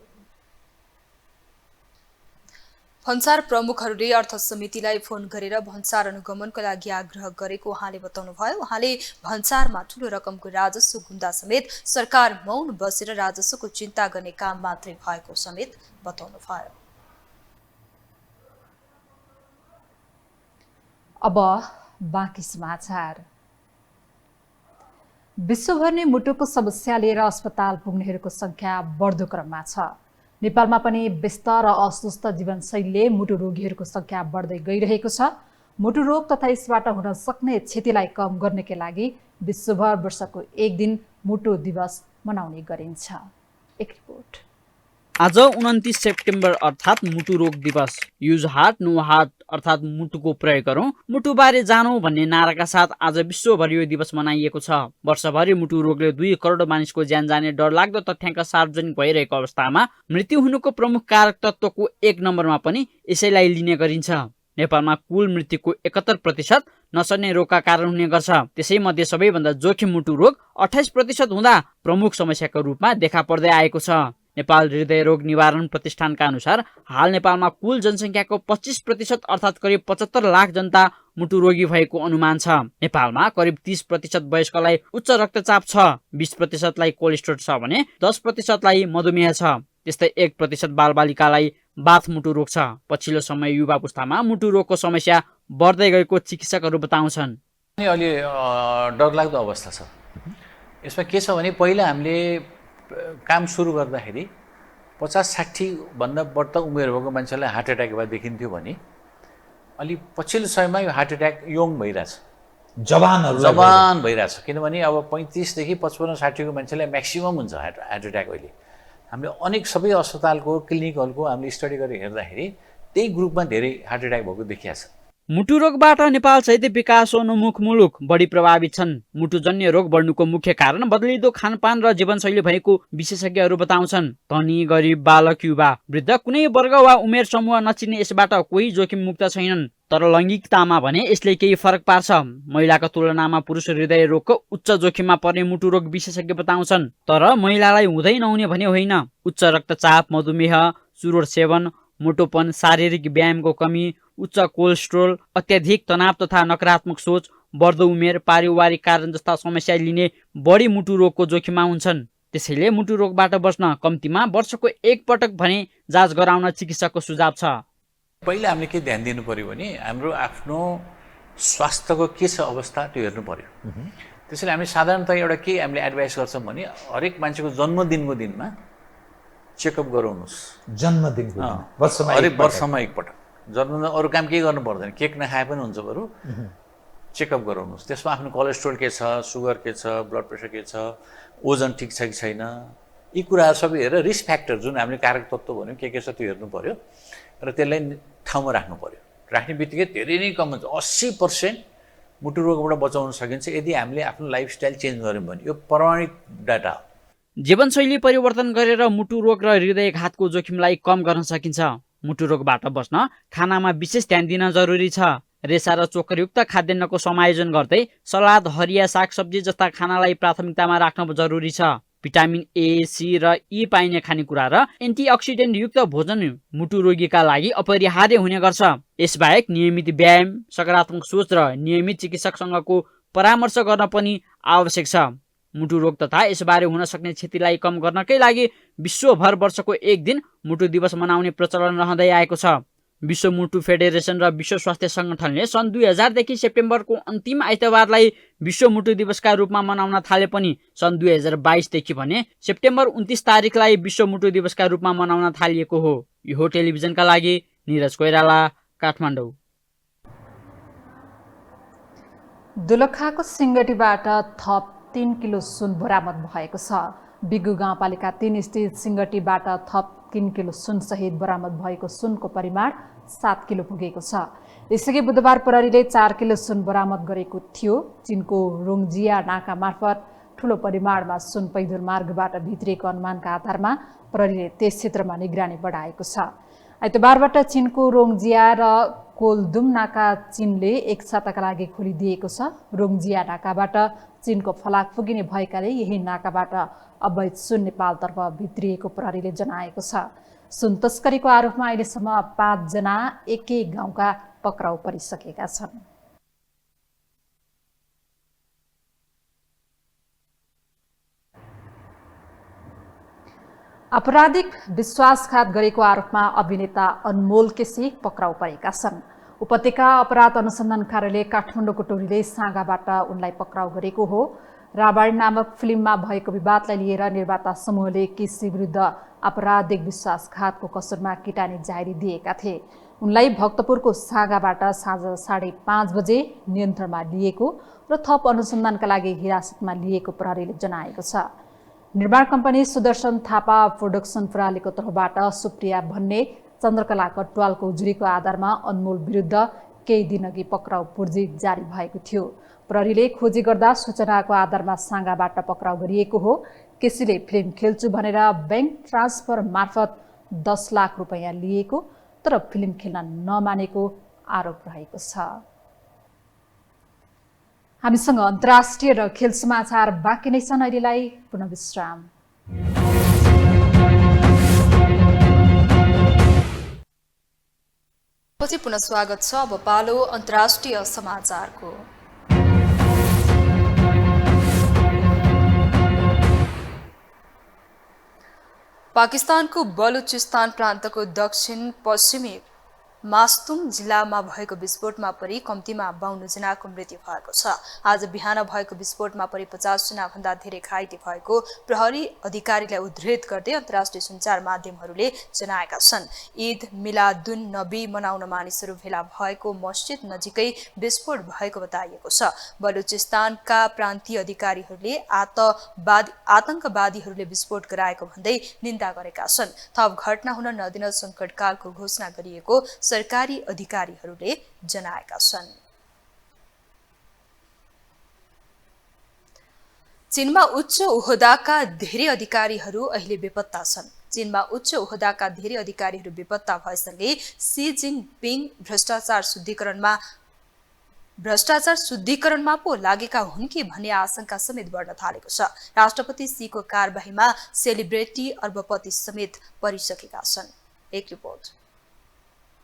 भन्सार प्रमुखहरूले अर्थ समितिलाई फोन गरेर भन्सार अनुगमनको लागि आग्रह गरेको उहाँले बताउनुभयो। उहाँले भन्सारमा ठूलो रकमको राजस्व गुम्दा समेत सरकार मौन बसेर राजस्वको चिन्ता गर्ने काम मात्रै भएको समेत बताउनुभयो। अब बाँकी समाचार। विश्वभर नै मुटुको समस्या लिएर अस्पताल पुग्नेहरूको संख्या बढ्दो क्रममा छ। नेपालमा पनि व्यस्त र अस्वस्थ जीवनशैलीले मुटु रोगीहरूको संख्या बढ्दै गइरहेको छ। मुटु रोग तथा यसबाट हुन सक्ने क्षतिलाई कम गर्नका लागि विश्वभर वर्षको एक दिन मुटु दिवस मनाउने गरिन्छ। एक रिपोर्ट। आज 29 सेप्टेम्बर अर्थात् मुटु रोग दिवस। युज हार्ट नो हार्ट अर्थात् मुटुको प्रयोग गरौँ, मुटुबारे जानौँ भन्ने नाराका साथ आज विश्वभर यो दिवस मनाइएको छ। वर्षभरि मुटु रोगले 2 करोड मानिसको ज्यान जाने डरलाग्दो तथ्याङ्क सार्वजनिक भइरहेको अवस्थामा मृत्यु हुनुको प्रमुख कारक तत्त्वको 1 नम्बरमा पनि यसैलाई लिने गरिन्छ। नेपालमा कुल मृत्युको 71% नसर्ने रोगका कारण हुने गर्छ। त्यसैमध्ये सबैभन्दा जोखिम मुटु रोग 28% हुँदा प्रमुख समस्याको रूपमा देखा पर्दै आएको छ। नेपाल हृदय रोग निवारण प्रतिष्ठानका अनुसार हाल नेपालमा कुल जनसङ्ख्याको 25% अर्थात् करिब 75 लाख जनता मुटु रोगी भएको अनुमान छ। नेपालमा करिब 30% वयस्कलाई उच्च रक्तचाप छ, 20% लाई कोलेस्ट्रोल छ भने 10% लाई मधुमेह छ। त्यस्तै 1% बालबालिकालाई बाथ मुटु रोग छ। पछिल्लो समय युवा अवस्थामा मुटु रोगको समस्या बढ्दै गएको चिकित्सकहरू बताउँछन्। अहिले डरलाग्दो अवस्था छ। यसमा के छ भने पहिला हामीले काम सुरु गर्दाखेरि 50-60 भन्दा बढ्ता उमेर भएको मान्छेलाई हार्ट एट्याक भए देखिन्थ्यो भने अलि पछिल्लो समयमा यो हार्ट एट्याक यङ भइरहेछ, जवान भइरहेछ। किनभने अब 35 देखि 55-60 को मान्छेलाई म्याक्सिमम हुन्छ हार्ट एट्याक। अहिले हामीले अनेक सबै अस्पतालको क्लिनिकहरूको हामीले स्टडी गरेर हेर्दाखेरि त्यही ग्रुपमा धेरै हार्ट एट्याक भएको देखिएको छ। मुटु रोगबाट नेपाल सहित विकासोन्मुख मुलुक बढी प्रभावित छन्। मुटुजन्य रोग बढ्नुको मुख्य कारण बदलिदो खानपान र जीवनशैली भएको विशेषज्ञहरू बताउँछन्। धनी, गरिब, बालक, युवा, वृद्ध कुनै वर्ग वा उमेर समूह नचिन्ने यसबाट कोही जोखिम मुक्त छैनन्। तर लैङ्गिकतामा भने यसले केही फरक पार्छ। महिलाको तुलनामा पुरुष हृदय रोगको उच्च जोखिममा पर्ने मुटु रोग विशेषज्ञ बताउँछन्। तर महिलालाई हुँदै नहुने भने होइन। उच्च रक्तचाप, मधुमेह, चुरोट सेवन, मोटोपन, शारीरिक व्यायामको कमी, उच्च कोलेस्ट्रोल, अत्याधिक तनाव तथा नकारात्मक सोच, बढ्दो उमेर, पारिवारिक कारण जस्ता समस्या लिने बढी मुटु रोगको जोखिममा हुन्छन्। त्यसैले मुटु रोगबाट बच्न कम्तीमा वर्षको एक पटक भने जाँच गराउन चिकित्सकको सुझाव छ। पहिला हामीले के ध्यान दिनु पर्यो भने हाम्रो आफ्नो स्वास्थ्यको के छ अवस्था त्यो हेर्नु पर्यो। त्यसैले हामी साधारणतः एउटा के हामीले एडभाइस गर्छौँ भने हरेक मान्छेको जन्मदिनको दिनमा चेकअप गराउनुहोस्। जन्मदिनको हरेक वर्षमा एकपटक। जन्मदिन अरू काम केही गर्नु पर्दैन, केक नखाए पनि हुन्छ, बरु चेकअप गराउनुहोस्। त्यसमा आफ्नो कोलेस्ट्रोल के छ, सुगर के छ, ब्लड प्रेसर के छ, ओजन ठिक छ कि छैन, यी कुराहरू सबै हेरेर रिस्क फ्याक्टर जुन हामीले कारक तत्त्व भन्यौँ के छ त्यो हेर्नु पर्यो र त्यसलाई ठाउँमा राख्नु पर्यो। राख्ने बित्तिकै धेरै नै कम हुन्छ। 80% मुटु रोगबाट बचाउन सकिन्छ यदि हामीले आफ्नो लाइफस्टाइल चेन्ज गऱ्यौँ भने। यो प्रमाणित डाटा हो। जीवनशैली परिवर्तन गरेर मुटु रोग र हृदयघातको जोखिमलाई कम गर्न सकिन्छ। मुटु रोगबाट बच्न खानामा विशेष ध्यान दिन जरुरी छ। रेसा र चोकरयुक्त खाद्यान्नको समायोजन गर्दै सलाद, हरिया सागसब्जी जस्ता खानालाई प्राथमिकतामा राख्न जरुरी छ। भिटामिन ए, सी र ई पाइने खानेकुरा र एन्टिअक्सिडेन्ट युक्त भोजन मुटु रोगीका लागि अपरिहार्य हुने गर्छ। यसबाहेक नियमित व्यायाम, सकारात्मक सोच र नियमित चिकित्सकसँगको परामर्श गर्न पनि आवश्यक छ। मुटु रोग तथा यसबारे हुन सक्ने क्षतिलाई कम गर्नकै लागि विश्वभर वर्षको एक दिन मुटु दिवस मनाउने प्रचलन रहँदै आएको छ। विश्व मुटु फेडरेसन र विश्व स्वास्थ्य सङ्गठनले सन् 2000देखि सेप्टेम्बरको अन्तिम आइतबारलाई विश्व मुटु दिवसका रूपमा मनाउन थाले पनि सन् 2022देखि भने सेप्टेम्बर 29 तारिकलाई विश्व मुटु दिवसका रूपमा मनाउन थालिएको हो। यो हो टेलिभिजनका लागि निरज कोइराला, काठमाडौँ। दोलखाको सिङ्गटीबाट थप 3 किलो सुन बरामद भएको छ। बिगु गाउँपालिका 3 स्थित सिङ्गटीबाट थप 3 किलो सुनसहित बरामद भएको सुनको परिमाण 7 किलो पुगेको छ। यसअघि बुधबार प्रहरीले 4 किलो सुन बरामद गरेको थियो। चीनको रोङजिया नाका मार्फत ठूलो परिमाणमा सुन पैदल मार्गबाट भित्रिएको अनुमानका आधारमा प्रहरीले त्यस क्षेत्रमा निगरानी बढाएको छ। आइतबारबाट चीनको रोङजिया र कोलदुम नाका चीनले एक साताका लागि खोलिदिएको छ। रोङजिया नाकाबाट चीनको फलाक पुगिने भएकाले यही नाकाबाट अवैध सुन नेपालतर्फ भित्रिएको प्रहरीले जनाएको छ। सुन तस्करीको आरोपमा अहिलेसम्म 5 जना एकै गाउँका पक्राउ परिसकेका छन्। आपराधिक विश्वासघात गरेको आरोपमा अभिनेता अनमोल केसी पक्राउ परेका छन्। उपत्यका अपराध अनुसन्धान कार्यालय काठमाडौँको टोलीले साँगाबाट उनलाई पक्राउ गरेको हो। रावण नामक फिल्ममा भएको विवादलाई लिएर निर्माता समूहले केसी विरुद्ध आपराधिक विश्वासघातको कसुरमा किटानी जारी दिएका थिए। उनलाई भक्तपुरको साँगाबाट साँझ 5:30 बजे नियन्त्रणमा लिएको र थप अनुसन्धानका लागि हिरासतमा लिएको प्रहरीले जनाएको छ। निर्माण कम्पनी सुदर्शन थापा प्रोडक्सन प्रणालीको तर्फबाट सुप्रिया भन्ने चन्द्रकला कटवालको उजुरीको आधारमा अनमोल विरुद्ध केही दिनअघि पक्राउ पूर्जी जारी भएको थियो। प्रहरीले खोजी गर्दा सूचनाको आधारमा साँगाबाट पक्राउ गरिएको हो। केसीले फिल्म खेल्छु भनेर बैंक ट्रान्सफर मार्फत 10 लाख रुपैयाँ लिएको तर फिल्म खेल्न नमानेको आरोप रहेको छ। हामीसँग अन्तर्राष्ट्रिय र खेल समाचार बाँकी नै छन्। अहिलेलाई पुनः विश्राम। पछि पुनः स्वागत छ। अब पालो अन्तर्राष्ट्रिय समाचारको। पाकिस्तानको बलुचिस्तान प्रान्तको दक्षिण पश्चिमी मास्तुम जिल्लामा भएको विस्फोटमा परि कम्तीमा 52 जनाको मृत्यु भएको छ। आज बिहान भएको विस्फोटमा परि 50 जना भन्दा धेरै घाइते भएको प्रहरी अधिकारीलाई उद्धृत गर्दै अन्तर्राष्ट्रिय सञ्चार माध्यमहरूले जनाएका छन्। ईद मिलादुन नबी मनाउन मानिसहरू भेला भएको मस्जिद नजिकै विस्फोट भएको बताइएको छ। बलुचिस्तानका प्रान्तीय अधिकारीहरूले आतंकवादीहरूले विस्फोट गराएको भन्दै निन्दा गरेका छन्। थप घटना हुन नदिन सङ्कटकालको घोषणा गरिएको सरकारी अधिकारीहरूले जनाएका छन्। चीनमा उच्च ओहदाका धेरै अधिकारीहरू अहिले बेपत्ता छन्। चीनमा उच्च ओहदाका धेरै अधिकारीहरू बेपत्ता भएसँगै सी जिनपिङ भ्रष्टाचार शुद्धिकरणमा पो लागेका हुन् कि भन्ने आशंका समेत बढ्न थालेको छ। राष्ट्रपति सीको कारबाहीमा सेलिब्रेटी अर्बपति समेत परिसकेका छन्। एक रिपोर्ट।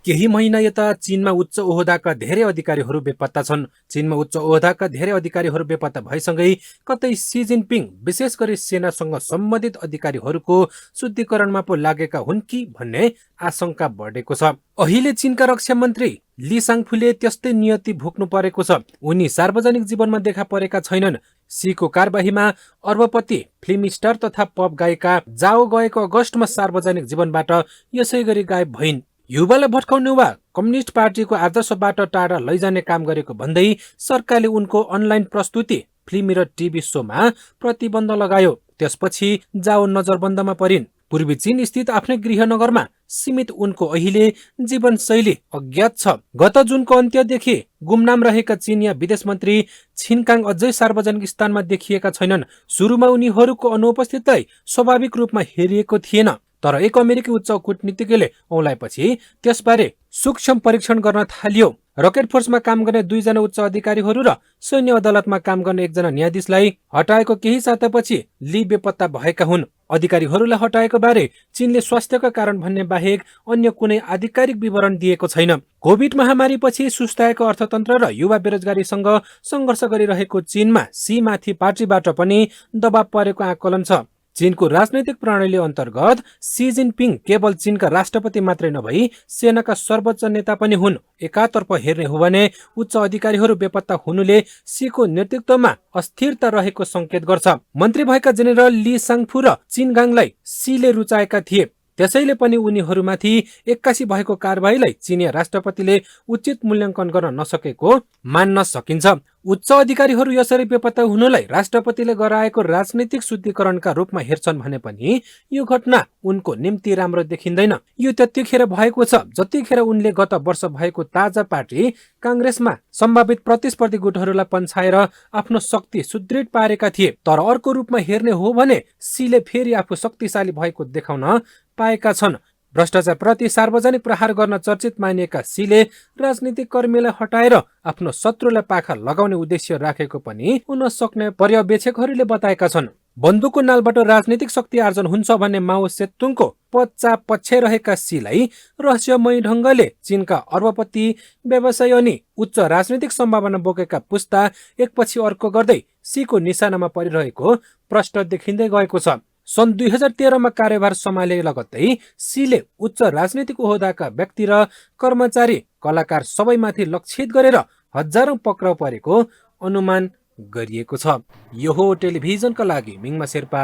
केही महिना यता चीनमा उच्च ओहदाका धेरै अधिकारीहरू बेपत्ता छन्। चीनमा उच्च ओहदाका धेरै अधिकारीहरू बेपत्ता भएसँगै कतै सी जिनपिङ विशेष गरी सेनासँग सम्बन्धित अधिकारीहरूको शुद्धिकरणमा पो लागेका हुन् कि भन्ने आशंका बढेको छ। अहिले चीनका रक्षा मन्त्री ली साङफूले त्यस्तै नियति भोग्नु परेको छ। उनी सार्वजनिक जीवनमा देखा परेका छैनन्। सीको कारबाहीमा अर्बपति फिल्म स्टार तथा पप गायिका जाओ गएको अगस्तमा सार्वजनिक जीवनबाट यसै गरी गायब भइन्। युवालाई भट्काउने वा कम्युनिस्ट पार्टीको आदर्शबाट टाढा लैजाने काम गरेको भन्दै सरकारले उनको अनलाइन प्रस्तुति, फिल्म र टिभी शोमा प्रतिबन्ध लगायो। त्यसपछि जाओ नजरबन्दमा परिन्। पूर्वी चीन स्थित आफ्नै गृहनगरमा सीमित उनको अहिले जीवनशैली अज्ञात छ। गत जुनको अन्त्यदेखि गुमनाम रहेका चीनिया विदेश मन्त्री छिनकाङ अझै सार्वजनिक स्थानमा देखिएका छैनन्। सुरुमा उनीहरूको अनुपस्थितलाई स्वाभाविक रूपमा हेरिएको थिएन, तर एक अमेरिकी उच्च कूटनीतिज्ञले औलाएपछि त्यसबारे सूक्ष्म परीक्षण गर्न थालियो। रकेट फोर्समा काम गर्ने 2 जना उच्च अधिकारीहरू र सैन्य अदालतमा काम गर्ने 1 जना न्यायाधीशलाई हटाएको केही सातापछि ली बेपत्ता भएका हुन्। अधिकारीहरूलाई हटाएको बारे चीनले स्वास्थ्यका कारण भन्ने बाहेक अन्य कुनै आधिकारिक विवरण दिएको छैन। कोभिड महामारीपछि सुस्ताएको अर्थतन्त्र र युवा बेरोजगारीसँग सङ्घर्ष गरिरहेको चीनमा सी माथि पार्टीबाट पनि दबाव परेको आकलन छ। चीनको राजनैतिक प्रणाली अन्तर्गत सी जिनपिङ केवल चीनका राष्ट्रपति मात्रै नभई सेनाका सर्वोच्च नेता पनि हुन्। एकातर्फ हेर्ने हो भने उच्च अधिकारीहरू बेपत्ता हुनुले सीको नेतृत्वमा अस्थिरता रहेको संकेत गर्छ। मन्त्री भएका जेनेरल ली साङफू र चिनगाङलाई सीले रुचाएका थिए। त्यसैले पनि उनीहरूमाथि 81 भएको कारबाहीलाई चीनिया राष्ट्रपतिले उचित मूल्याङ्कन गर्न नसकेको मान्न सकिन्छ। उच्च अधिकारीहरू यसरी बेपत्ता हुनुलाई राष्ट्रपतिले गराएको राजनीतिक शुद्धिकरणका रूपमा हेर्छन् भने पनि यो घटना उनको निम्ति राम्रो देखिँदैन। यो त्यतिखेर भएको छ जतिखेर उनले गत वर्ष भएको ताजा पार्टी काङ्ग्रेसमा सम्भावित प्रतिस्पर्धी गुटहरूलाई पन्छाएर आफ्नो शक्ति सुदृढ पारेका थिए। तर अर्को रूपमा हेर्ने हो भने सीले फेरि आफू शक्तिशाली भएको देखाउन पाएका छन्। भ्रष्टाचार प्रति सार्वजनिक प्रहार गर्न चर्चित मानिएका सीले राजनीतिक कर्मीलाई हटाएर आफ्नो शत्रुलाई पाखा लगाउने उद्देश्य राखेको पनि हुन सक्ने पर्यवेक्षकहरूले बताएका छन्। बन्दुकको नालबाट राजनीतिक शक्ति आर्जन हुन्छ भन्ने माओ सेतुङको पश्चात रहेका सीलाई रहस्यमय ढङ्गले चीनका अर्बपति व्यवसाय अनि उच्च राजनीतिक सम्भावना बोकेका पुस्ता एकपछि अर्को गर्दै सीको निशानामा परिरहेको प्रष्ट देखिँदै गएको छ। सन् 2013मा कार्यभार सम्हाले लगत्तै सीले उच्च राजनीतिक ओहदाका व्यक्ति र कर्मचारी, कलाकार सबैमाथि लक्षित गरेर हजारौं पक्राउ परेको अनुमान गरिएको छ। यो हो टेलिभिजनका लागि मिङमा शेर्पा,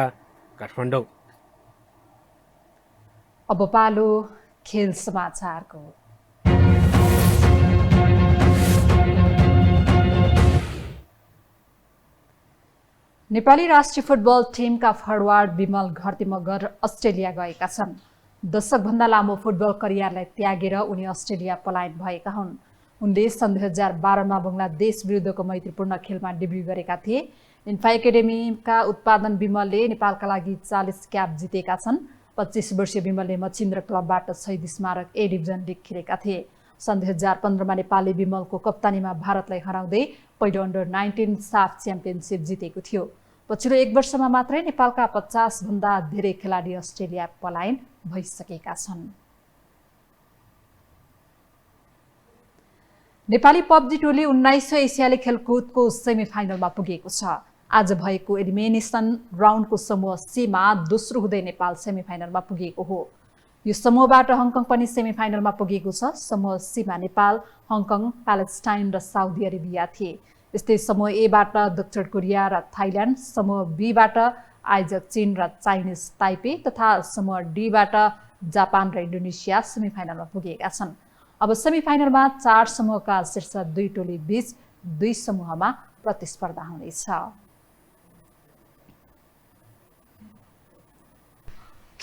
काठमाडौँ। अब पालो खेल समाचारको। नेपाली राष्ट्रिय फुटबल टिमका फरवार्ड विमल घरती मगर अस्ट्रेलिया गएका छन्। दशकभन्दा लामो फुटबल करियरलाई त्यागेर उनी अस्ट्रेलिया पलायन भएका हुन्। उनले सन् 2012मा बङ्गलादेश विरुद्धको मैत्रीपूर्ण खेलमा डेब्यू गरेका थिए। इन्फा एकाडेमीका उत्पादन विमलले नेपालका लागि 40 क्याप जितेका छन्। 25 वर्षीय विमलले मच्छिन्द्र क्लबबाट शहीद स्मारक ए डिभिजन लिग खेलेका थिए। सन् 2015मा नेपालले विमलको कप्तानीमा भारतलाई हराउँदै पहिलो अन्डर-19 साफ च्याम्पियनसिप जितेको थियो। पछिल्लो 1 वर्षमा मात्रै नेपालका 50 भन्दा धेरै खेलाडी अस्ट्रेलिया पलायन भइसकेका छन्। नेपाली पब्जी टोली 19औं एसियाली खेलकुदको सेमिफाइनलमा पुगेको छ। आज भएको एलिमिनेसन राउन्डको समूह सीमा दोस्रो हुँदै नेपाल सेमिफाइनलमा पुगेको हो। यो समूहबाट हङकङ पनि सेमिफाइनलमा पुगेको छ। समूह सीमा नेपाल, हङकङ, प्यालेस्टाइन र साउदी अरेबिया थिए। यस्तै समूह एबाट दक्षिण कोरिया र थाइल्यान्ड, समूह बीबाट आइजक चीन र चाइनिज ताइपे तथा समूह डीबाट जापान र इन्डोनेसिया सेमिफाइनलमा पुगेका छन्। अब सेमिफाइनलमा 4 समूहका शीर्ष 2 टोली बीच 2 समूहमा प्रतिस्पर्धा हुनेछ।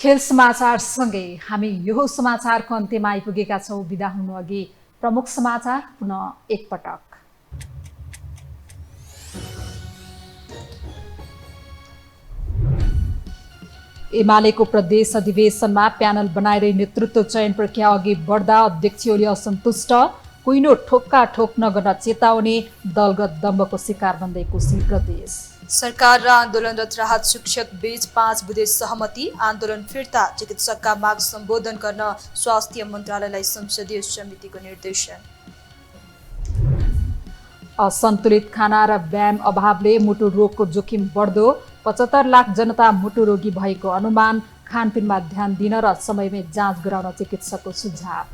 खेल समाचार सँगै हामी यो समाचारको अन्त्यमा आइपुगेका छौँ। बिदा हुनु अघि प्रमुख समाचार पुनः एकपटक। एमालेको प्रदेश अधिवेशनमा प्यानल बनाएर नेतृत्व चयन प्रक्रिया अघि बढ्दा अध्यक्ष ओली असन्तुष्ट, कुइनो ठोक्का ठोक नगर्न चेताउने, दलगत दम्बको शिकार बन्दै कोशी प्रदेश। सरकार र आन्दोलनरत राहत शिक्षक बीच 5 बुँदे सहमति, आन्दोलन फिर्ता, चिकित्सकका माग सम्बोधन गर्न स्वास्थ्य मन्त्रालयलाई संसदीय समितिको निर्देशन। असन्तुलित खाना र व्यायाम अभावले मुटु रोगको जोखिम बढ्दो, 75 लाख जनता मुटु रोगी भएको अनुमान, खानपिनमा ध्यान दिन र समयमै जाँच गराउन चिकित्सकको सुझाव।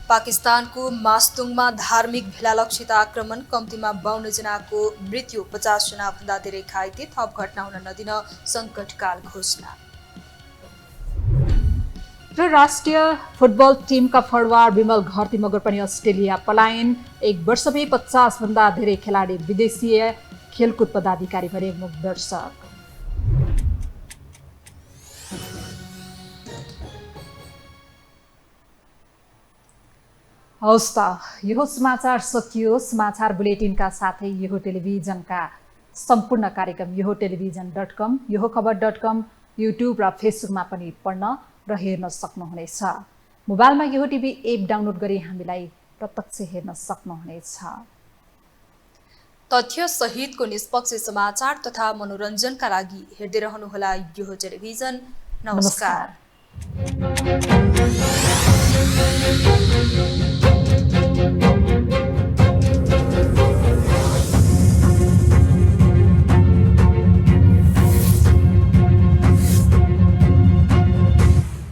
पाकिस्तानको मास्तुङमा धार्मिक भेलालक्षित आक्रमण, कम्तीमा 52 जनाको मृत्यु, 50 जना भन्दा धेरै घाइते, थप घटना हुन नदिन सङ्कटकाल घोषणा। र राष्ट्रिय फुटबल टिमका फरवार्ड विमल घरती मगर पनि अस्ट्रेलिया पलायन, 1 वर्षमै 50 भन्दा धेरै खेलाडी विदेशीय, खेलकुद पदाधिकारी भने मुख दर्शक। हवस् त यो समाचार सकियो। समाचार बुलेटिनका साथै यो टेलिभिजनका सम्पूर्ण कार्यक्रम यो टेलिभिजन.com, यो खबर.com, युट्युब र फेसबुकमा पनि पढ्न र हेर्न सक्नुहुनेछ। मोबाइलमा यो टिभी एप डाउनलोड गरी हामीलाई प्रत्यक्ष हेर्न सक्नुहुनेछ। तथ्य सहितको निष्पक्ष समाचार तथा मनोरञ्जनका लागि हेर्दै रहनुहोला यो टेलिभिजन। नमस्कार।